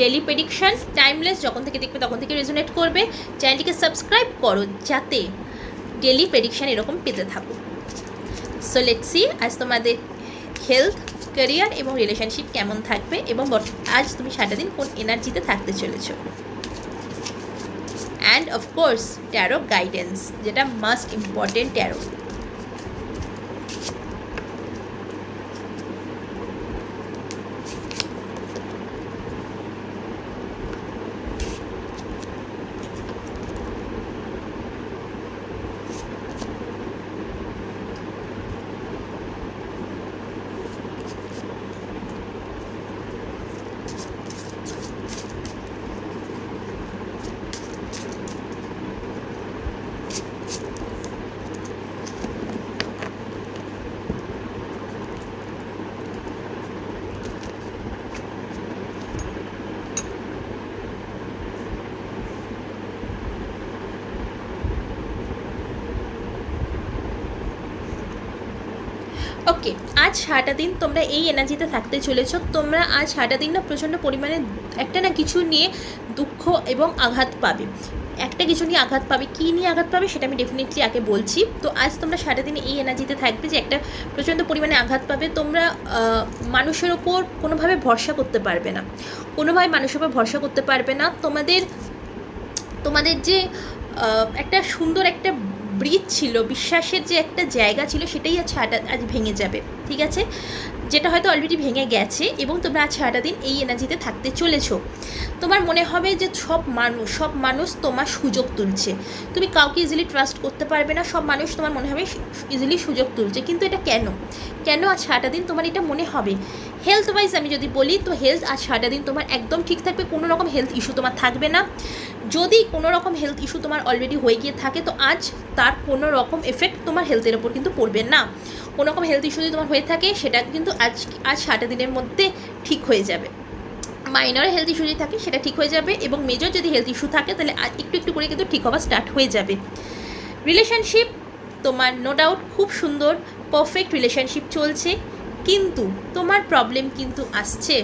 Daily prediction timeless, যখন থেকে দেখবে তখন থেকে রেজোনেট করবে। চ্যানেলটিকে সাবস্ক্রাইব করো যাতে ডেলি প্রেডিকশন এরকম পেতে থাকো। সো লেটস সি আজ তোমাদের হেলথ, ক্যারিয়ার এবং রিলেশনশিপ কেমন থাকবে এবং আজ তুমি সারাটা দিন কোন এনার্জিতে থাকতে চলেছো। অ্যান্ড অফকোর্স ট্যারো গাইডেন্স, যেটা মাস্ট ইম্পর্টেন্ট ট্যারো। ওকে, আজ সারাটা দিন তোমরা এই এনার্জিতে থাকতে চলেছ। তোমরা আজ সারাটা দিন না প্রচণ্ড পরিমাণে একটা না কিছু নিয়ে দুঃখ এবং আঘাত পাবে, একটা কিছু নিয়ে আঘাত পাবে। কী নিয়ে আঘাত পাবে সেটা আমি ডেফিনেটলি আগে বলছি। তো আজ তোমরা সারাটা দিন এই এনার্জিতে থাকবে যে একটা প্রচণ্ড পরিমাণে আঘাত পাবে। তোমরা মানুষের ওপর কোনোভাবে ভরসা করতে পারবে না, কোনোভাবে মানুষের ওপর ভরসা করতে পারবে না। তোমাদের যে একটা সুন্দর একটা ব্রিজ ছিল, বিশ্বাসের যে একটা জায়গা ছিল, সেটাই আজ ভেঙে যাবে, ঠিক আছে? যেটা হয়তো অলরেডি ভেঙে গেছে এবং তোমরা আজ সারাটা দিন এই এনার্জিতে থাকতে চলেছো। তোমার মনে হবে যে সব মানুষ তোমার সুযোগ তুলছে, তুমি কাউকে ইজিলি ট্রাস্ট করতে পারবে না, সব মানুষ তোমার মনে হবে ইজিলি সুযোগ তুলছে। কিন্তু এটা কেন আজ সারাটা দিন তোমার এটা মনে হবে? হেলথ ওয়াইজ আমি যদি বলি তো হেলথ আজ সারাটা দিন তোমার একদম ঠিক থাকবে, কোনো রকম হেলথ ইস্যু তোমার থাকবে না। যদি কোনো রকম হেলথ ইস্যু তোমার অলরেডি হয়ে গিয়ে থাকে তো আজ তার কোনো রকম এফেক্ট তোমার হেলথের ওপর কিন্তু পড়বে না। কোনো রকম হেলথ ইস্যু যদি তোমার হয়ে থাকে সেটা কিন্তু আজ সারাটা দিনের মধ্যে ঠিক হয়ে যাবে। মাইনর হেলথ ইস্যু যদি থাকে সেটা ঠিক হয়ে যাবে এবং মেজর যদি হেলথ ইস্যু থাকে তাহলে একটু একটু করে কিন্তু ঠিক হওয়া স্টার্ট হয়ে যাবে। রিলেশনশিপ তোমার নো ডাউট খুব সুন্দর পারফেক্ট রিলেশনশিপ চলছে, কিন্তু তোমার প্রবলেম কিন্তু আসছে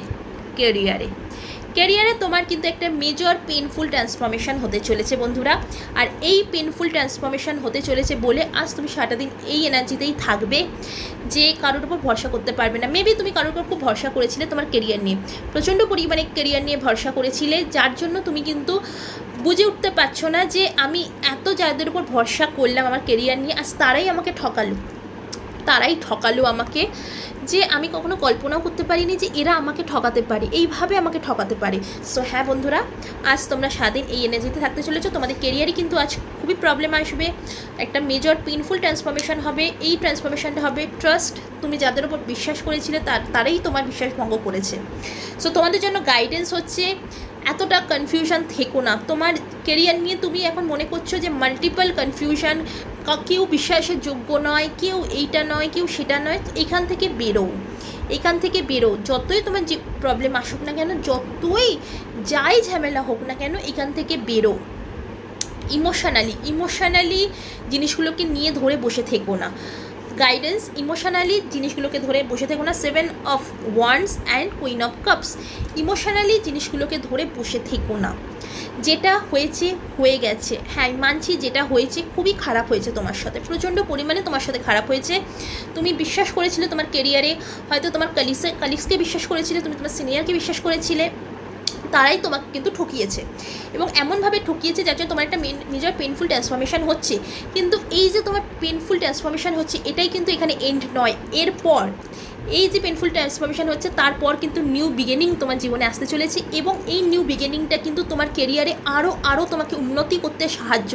ক্যারিয়ারে তোমার কিন্তু একটা মেজর পেনফুল ট্রান্সফরমেশন হতে চলেছে বন্ধুরা। আর এই পেনফুল ট্রান্সফরমেশন হতে চলেছে বলে আজ তুমি সারাটা দিন এই এনার্জিতেই থাকবে যে কারোর উপর ভরসা করতে পারবে না। মেবি তুমি কারোর উপর খুব ভরসা করেছিলে তোমার কেরিয়ার নিয়ে, প্রচণ্ড পরিমাণে কেরিয়ার নিয়ে ভরসা করেছিলে, যার জন্য তুমি কিন্তু বুঝে উঠতে পারছো না যে আমি এত যাদের উপর ভরসা করলাম আমার কেরিয়ার নিয়ে, আজ তারাই আমাকে ঠকালো আমাকে, যে আমি কখনো কল্পনাও করতে পারিনি যে এরা আমাকে ঠকাতে পারে, এইভাবে আমাকে ঠকাতে পারে। সো হ্যাঁ বন্ধুরা, আজ তোমরা সারাদিন এই এনার্জিতে থাকতে চলেছো। তোমাদের কেরিয়ারে কিন্তু আজ খুবই প্রবলেম আসবে, একটা মেজর পেইনফুল ট্রান্সফরমেশন হবে। এই ট্রান্সফরমেশনটা হবে ট্রাস্ট, তুমি যাদের উপর বিশ্বাস করেছিলে তারাই তোমার বিশ্বাস ভঙ্গ করেছে। সো তোমাদের জন্য গাইডেন্স হচ্ছে এতটা কনফিউশন থেকো না। তোমার কেরিয়ার নিয়ে তুমি এখন মনে করছো যে মাল্টিপল কনফিউশন, কেউ বিশ্বাসের যোগ্য নয়, কেউ এইটা নয়, কেউ সেটা নয়। এখান থেকে বেরো, যতই তোমার যে প্রবলেম আসুক না কেন, যতই যাই ঝামেলা হোক না কেন, এখান থেকে বেরো। ইমোশনালি জিনিসগুলোকে নিয়ে ধরে বসে থেকো না। গাইডেন্স, ইমোশনালি জিনিসগুলোকে ধরে বসে থেকো না। 7 of Wands and Queen of Cups, emotionally জিনিসগুলোকে ধরে বসে থেকো না। যেটা হয়ে গেছে, হ্যাঁ মানছি, যেটা হয়েছে খুবই খারাপ হয়েছে তোমার সাথে, প্রচণ্ড পরিমাণে তোমার সাথে খারাপ হয়েছে। তুমি বিশ্বাস করেছিলে তোমার কেরিয়ারে, হয়তো তোমার কালিগসকে বিশ্বাস করেছিলে, তুমি তোমার সিনিয়রকে বিশ্বাস করেছিলে, তারাই তোমাকে কিন্তু ঠকিয়েছে এবং এমনভাবে ঠকিয়েছে যার জন্য তোমার একটা মেজর পেনফুল ট্রান্সফরমেশন হচ্ছে। কিন্তু এই যে তোমার পেনফুল ট্রান্সফরমেশন হচ্ছে এটাই কিন্তু এখানে এন্ড নয়। এরপর এই যে পেনফুল ট্রান্সফরমেশন হচ্ছে তারপর কিন্তু নিউ বিগিনিং তোমার জীবনে আসতে চলেছে এবং এই নিউ বিগিনিংটা কিন্তু তোমার কেরিয়ারে আরও তোমাকে উন্নতি করতে সাহায্য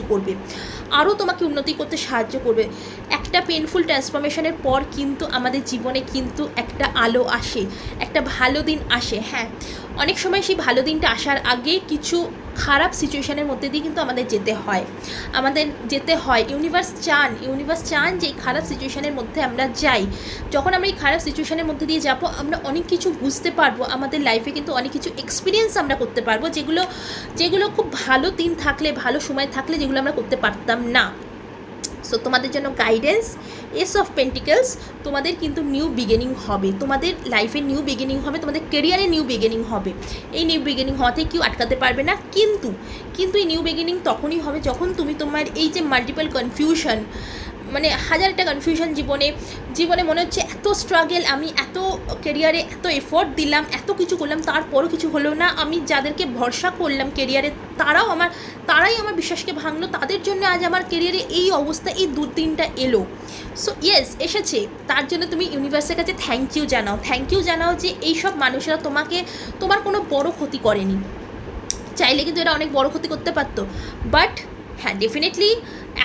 করবে। একটা পেনফুল ট্রান্সফরমেশনের পর কিন্তু আমাদের জীবনে কিন্তু একটা আলো আসে, একটা ভালো দিন আসে। হ্যাঁ, অনেক সময় সেই ভালো দিনটা আসার আগে কিছু খারাপ সিচুয়েশানের মধ্যে দিয়ে কিন্তু আমাদের যেতে হয়। ইউনিভার্স চান যে এই খারাপ সিচুয়েশানের মধ্যে আমরা যাই। যখন আমরা এই খারাপ সিচুয়েশানের মধ্যে দিয়ে যাবো, আমরা অনেক কিছু বুঝতে পারবো, আমাদের লাইফে কিন্তু অনেক কিছু এক্সপিরিয়েন্স আমরা করতে পারবো, যেগুলো খুব ভালো দিন থাকলে, ভালো সময় থাকলে যেগুলো আমরা করতে পারতাম না। সো তোমাদের জন্য গাইডেন্স, এস অফ পেন্টিকেলস, তোমাদের কিন্তু নিউ বিগিনিং হবে, তোমাদের লাইফে নিউ বিগিনিং হবে, তোমাদের কেরিয়ারে নিউ বিগিনিং হবে। এই নিউ বিগিনিং হওয়াতে কেউ আটকাতে পারবে না। কিন্তু এই নিউ বিগিনিং তখনই হবে যখন তুমি তোমার এই যে মাল্টিপল কনফিউশন, মানে হাজারটা কনফিউশন জীবনে মনে হচ্ছে এত স্ট্রাগল, আমি এত কেরিয়ারে এত এফোর্ট দিলাম, এত কিছু করলাম, তারপরও কিছু হলো না, আমি যাদেরকে ভরসা করলাম কেরিয়ারে তারাই আমার বিশ্বাসকে ভাঙলো, তাদের জন্য আজ আমার কেরিয়ারে এই অবস্থা, এই 2-3টা এলো। সো ইয়েস, এসেছে, তার জন্য তুমি ইউনিভার্সের কাছে থ্যাংক ইউ জানাও যে এইসব মানুষেরা তোমার কোনো বড় ক্ষতি করেনি। চাইলে কিন্তু এটা অনেক বড় ক্ষতি করতে পারতো, বাট হ্যাঁ ডেফিনেটলি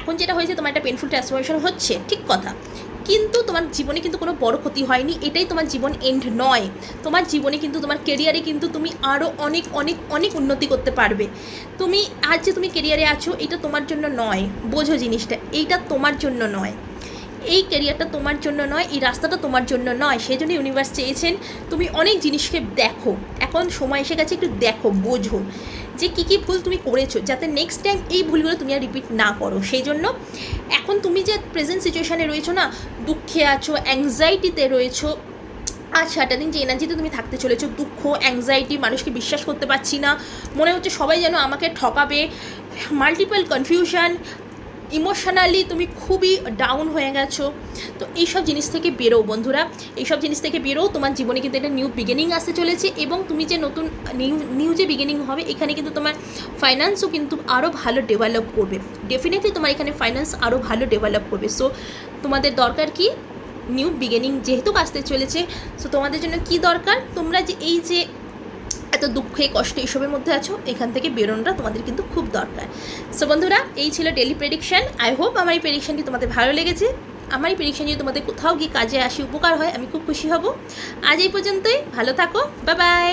এখন যেটা হয়েছে তোমার একটা পেনফুল ট্রান্সফরমেশন হচ্ছে, ঠিক কথা, কিন্তু তোমার জীবনে কিন্তু কোনো বড় ক্ষতি হয়নি, এটাই তোমার জীবন এন্ড নয়। তোমার জীবনে কিন্তু তোমার কেরিয়ারে কিন্তু তুমি আরও অনেক অনেক অনেক উন্নতি করতে পারবে। তুমি আজ যে তুমি কেরিয়ারে আছো এটা তোমার জন্য নয়, বোঝো জিনিসটা, এইটা তোমার জন্য নয়, এই ক্যারিয়ারটা তোমার জন্য নয়, এই রাস্তাটা তোমার জন্য নয়। সেই জন্য ইউনিভার্স চেয়েছেন তুমি অনেক জিনিসকে দেখো, এখন সময় এসে গেছে একটু দেখো, বোঝো যে কী ভুল তুমি করেছো, যাতে নেক্সট টাইম এই ভুলগুলো তুমি আর রিপিট না করো। সেই জন্য এখন তুমি যে প্রেজেন্ট সিচুয়েশানে রয়েছো না, দুঃখে আছো, অ্যাংজাইটিতে রয়েছো, আজ সারাটা দিন যে এনার্জিতে তুমি থাকতে চলেছো, দুঃখ, অ্যাংজাইটি, মানুষকে বিশ্বাস করতে পারছি না, মনে হচ্ছে সবাই যেন আমাকে ঠকাবে, মাল্টিপল কনফিউশন, ইমোশনালি তুমি খুবই ডাউন হয়ে গেছো। তো এইসব জিনিস থেকে বেরো বন্ধুরা, এইসব জিনিস থেকে বেরো, তোমার জীবনে কিন্তু একটা নিউ বিগিনিং আসতে চলেছে, এবং তুমি যে নতুন নিউ যে বিগিনিং হবে, এখানে কিন্তু তোমার ফাইন্যান্সও কিন্তু আরও ভালো ডেভেলপ করবে, ডেফিনেটলি তোমার এখানে ফাইন্যান্স আরও ভালো ডেভেলপ করবে। সো তোমাদের দরকার কি, নিউ বিগিনিং যেহেতু আসতে চলেছে, সো তোমাদের জন্য কি দরকার, তোমরা যে এই যে এত দুঃখে কষ্ট এইসবের মধ্যে আছো, এখান থেকে বেরোনোটা তোমাদের কিন্তু খুব দরকার। সো বন্ধুরা, এই ছিল ডেলি প্রেডিকশান। আই হোপ আমার এই প্রেডিকশানটি তোমাদের ভালো লেগেছে। আমার এই প্রেডিকশান যদি তোমাদের কোথাও গিয়ে কাজে আসে, উপকার হয়, আমি খুব খুশি হব। আজ এই পর্যন্তই, ভালো থাকো, বাই বাই।